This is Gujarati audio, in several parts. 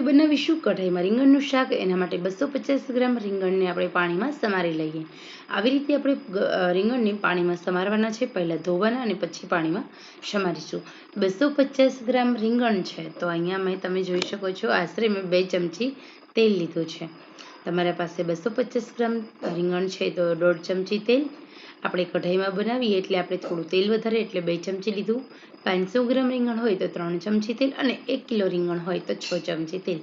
બનાવીશું કઢાઈમાં રીંગણનું શાક। એના માટે 250 ગ્રામ રીંગણને આપણે પાણીમાં સમારી લઈએ। આવી રીતે આપણે રીંગણને પાણીમાં સમારવાના છે, પહેલાં ધોવાના અને પછી પાણીમાં સમારીશું। 250 ગ્રામ રીંગણ છે તો અહીંયા તમે જોઈ શકો છો આશરે મેં 2 ચમચી તેલ લીધું છે। તમારા પાસે 250 ગ્રામ રીંગણ છે તો 1.5 ચમચી તેલ। આપણે કઢાઈમાં બનાવીએ એટલે આપણે થોડું તેલ વધારે એટલે 2 ચમચી લીધું। 500 ગ્રામ રીંગણ હોય તો 3 ચમચી તેલ અને 1 કિલો રીંગણ હોય તો 6 ચમચી તેલ।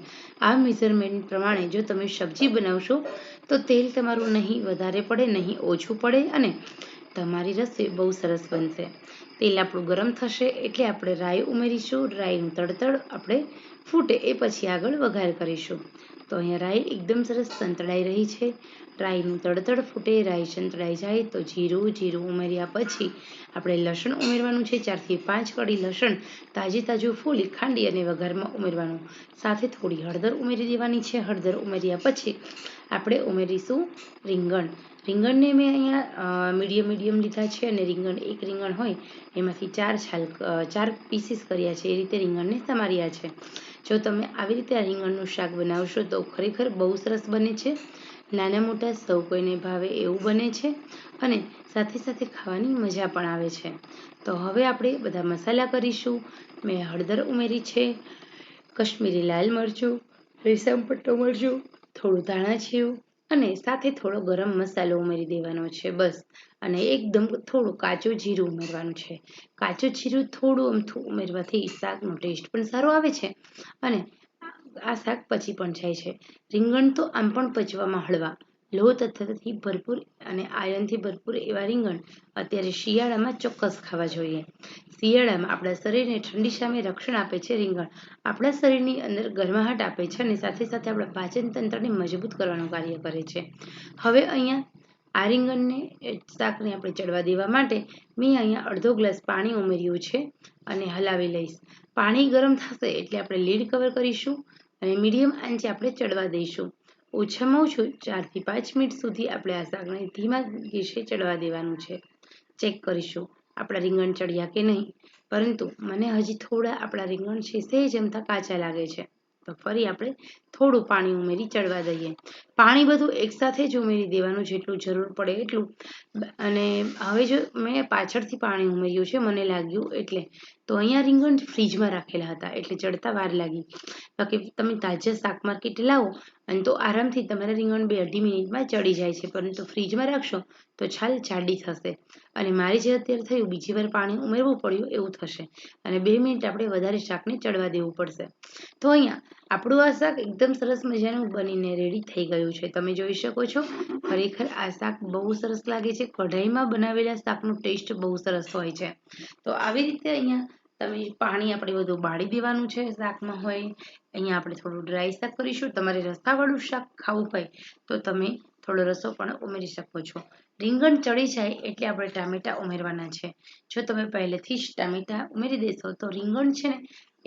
આ મેઝરમેન્ટ પ્રમાણે જો તમે સબ્જી બનાવશો તો તેલ તમારું નહીં વધારે પડે નહીં ઓછું પડે અને તમારી રસોઈ બહુ સરસ બનશે। તેલ આપણું ગરમ થશે એટલે આપણે રાઈ ઉમેરીશું। રાઈનું તડતડ આપણે ફૂટે એ પછી આગળ વઘાર કરીશું। તો અહીંયા રાઈ એકદમ સરસ સંતળાઈ રહી છે। રાઈનું તડતડ ફૂટે, રાઈ સંતળાઈ જાય તો જીરું ઉમેર્યા પછી આપણે લસણ ઉમેરવાનું છે। 4 થી 5 કળી લસણ તાજું ફોલી ખાંડી અને વઘારમાં ઉમેરવાનું। સાથે થોડી હળદર ઉમેરી દેવાની છે। હળદર ઉમેર્યા પછી આપણે ઉમેરીશું રીંગણને મેં અહીંયા મીડિયમ લીધા છે અને એક રીંગણ હોય એમાંથી 4 પીસીસ કર્યા છે, એ રીતે રીંગણને સમાર્યા છે। જો તમે આવી રીતે આ રીંગણનું શાક બનાવશો તો ખરેખર બહુ સરસ બને છે। નાના મોટા સૌ કોઈને ભાવે એવું બને છે અને સાથે સાથે ખાવાની મજા પણ આવે છે। તો હવે આપણે બધા મસાલા કરીશું। મેં હળદર ઉમેરી છે, કશ્મીરી લાલ મરચું, રેશમ પટ્ટો મરચું, થોડું ધાણા જીરું અને સાથે થોડો ગરમ મસાલો ઉમેરી દેવાનો છે બસ। અને એકદમ થોડું કાચું જીરું ઉમેરવાનું છે। કાચું જીરું થોડું અમથું ઉમેરવાથી શાકનો ટેસ્ટ પણ સારો આવે છે અને આ શાક પચી પણ જાય છે। રીંગણ તો આમ પણ પચવામાં હળવા, લોહ તત્વથી ભરપૂર અને આયરનથી ભરપૂર એવા રીંગણ અત્યારે શિયાળામાં ચોક્કસ ખાવા જોઈએ। શિયાળામાં આપણા શરીરને ઠંડી સામે રક્ષણ આપે છે રીંગણ, આપણા શરીરની અંદર ગરમાહટ આપે છે અને સાથે સાથે આપણા પાચન તંત્રને મજબૂત કરવાનું કાર્ય કરે છે। હવે અહીંયા આ રીંગણને શાકને આપણે ચડવા દેવા માટે મેં અહીંયા અડધો ગ્લાસ પાણી ઉમેર્યું છે અને હલાવી લઈશ। પાણી ગરમ થશે એટલે આપણે લીડ કવર કરીશું અને મીડિયમ આંચે આપણે ચડવા દઈશું। ઓછામાં ઓછું 4 થી 5 મિનિટ સુધી આપણે આ શાકને ધીમા ગેસે ચડવા દેવાનું છે। ચેક કરીશું આપણા રીંગણ ચડ્યા કે નહીં, પરંતુ મને હજી થોડા આપણા રીંગણ છે સહેજ અમથા કાચા લાગે છે, તો ફરી આપણે થોડું પાણી ઉમેરી ચડવા દઈએ। પાણી બધું એકસાથે જ ઉમેરી દેવાનું જેટલું જરૂર પડે એટલું। અને હવે જો મેં પાછળથી પાણી ઉમેર્યું છે મને લાગ્યું એટલે, તો અહીંયા રીંગણ ફ્રીજમાં રાખેલા હતા એટલે ચડતા વાર લાગી। બાકી તમે તાજા શાક માર્કેટ લાવો અને તો આરામથી તમારા રીંગણ 2-2.5 મિનિટમાં ચડી જાય છે, પરંતુ ફ્રીજમાં રાખશો તો છાલ જાડી થશે અને મારે જે અત્યારે થયું બીજી વાર પાણી ઉમેરવું પડ્યું એવું થશે અને 2 મિનિટ આપણે વધારે શાકને ચડવા દેવું પડશે। તો અહીંયા આપણું આ શાક એકદમ સરસ મજાનું બનીને રેડી થઈ ગયું છે, તમે જોઈ શકો છો। ખરેખર આ શાક બહુ સરસ લાગે છે। કઢાઈમાં બનાવેલા શાકનો ટેસ્ટ બહુ સરસ હોય છે। તો આવી રીતે અહીંયા તમે પાણી આપણે બધું બાળી દેવાનું છે શાકમાં હોય। અહીંયા આપણે થોડું ડ્રાય શાક કરીશું। તમારે રસાવાળું શાક ખાવું હોય તો તમે થોડો રસો પણ ઉમેરી શકો છો। રીંગણ ચડી જાય એટલે આપણે ટામેટાં ઉમેરવાના છે। જો તમે પહેલેથી જ ટામેટાં ઉમેરી દેશો તો રીંગણ છે ને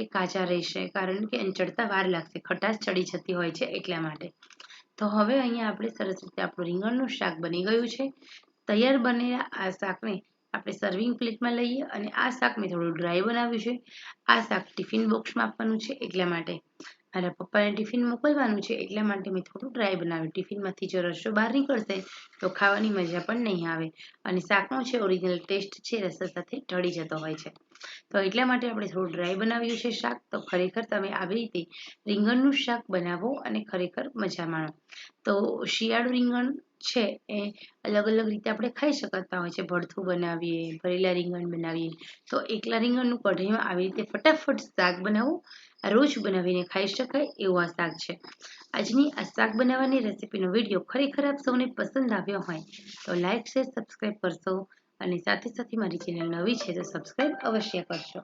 એ કાચા રહેશે, કારણ કે એને ચડતા વાર લાગશે, ખટાશ ચડી જતી હોય છે એટલા માટે। તો હવે અહીંયા આપણે સરસ રીતે આપણું રીંગણનું શાક બની ગયું છે। તૈયાર બનેલા આ શાકને આપણે સર્વિંગ પ્લેટમાં લઈએ અને આ શાક મેં થોડું ડ્રાય બનાવ્યું છે। આ શાક ટિફિન બોક્સમાં આપવાનું છે એટલા માટે, મારા પપ્પાને ટિફિન મોકલવાનું છે એટલા માટે મેં થોડું ડ્રાય બનાવ્યું। ટિફિનમાંથી જો રસો બહાર નીકળશે તો ખાવાની મજા પણ નહીં આવે અને શાકનો છે ઓરિજિનલ ટેસ્ટ છે રસા સાથે ઢળી જતો હોય છે, તો એટલા માટે આપણે થોડું ડ્રાય બનાવ્યું છે શાક। તો ખરેખર તમે આવી રીતે રીંગણનું શાક બનાવો અને ખરેખર મજા માણો। તો શિયાળુ રીંગણ છે એ અલગ રીતે આપણે ખાઈ શકતા હોય છે। ભરથું બનાવીએ, ભરેલા રીંગણ બનાવીએ, તો એકલા રીંગણનું કઢાઈમાં આવી રીતે ફટાફટ શાક બનાવો, રોજ બનાવીને ખાઈ શકાય એવું આ શાક છે। આજની આ શાક બનાવવાની રેસીપીનો વિડીયો ખરેખર આપ સૌને પસંદ આવ્યો હોય તો લાઈક, શેર, સબસ્ક્રાઈબ કરશો અને સાથે સાથે મારી ચેનલ નવી છે તો સબસ્ક્રાઈબ અવશ્ય કરશો।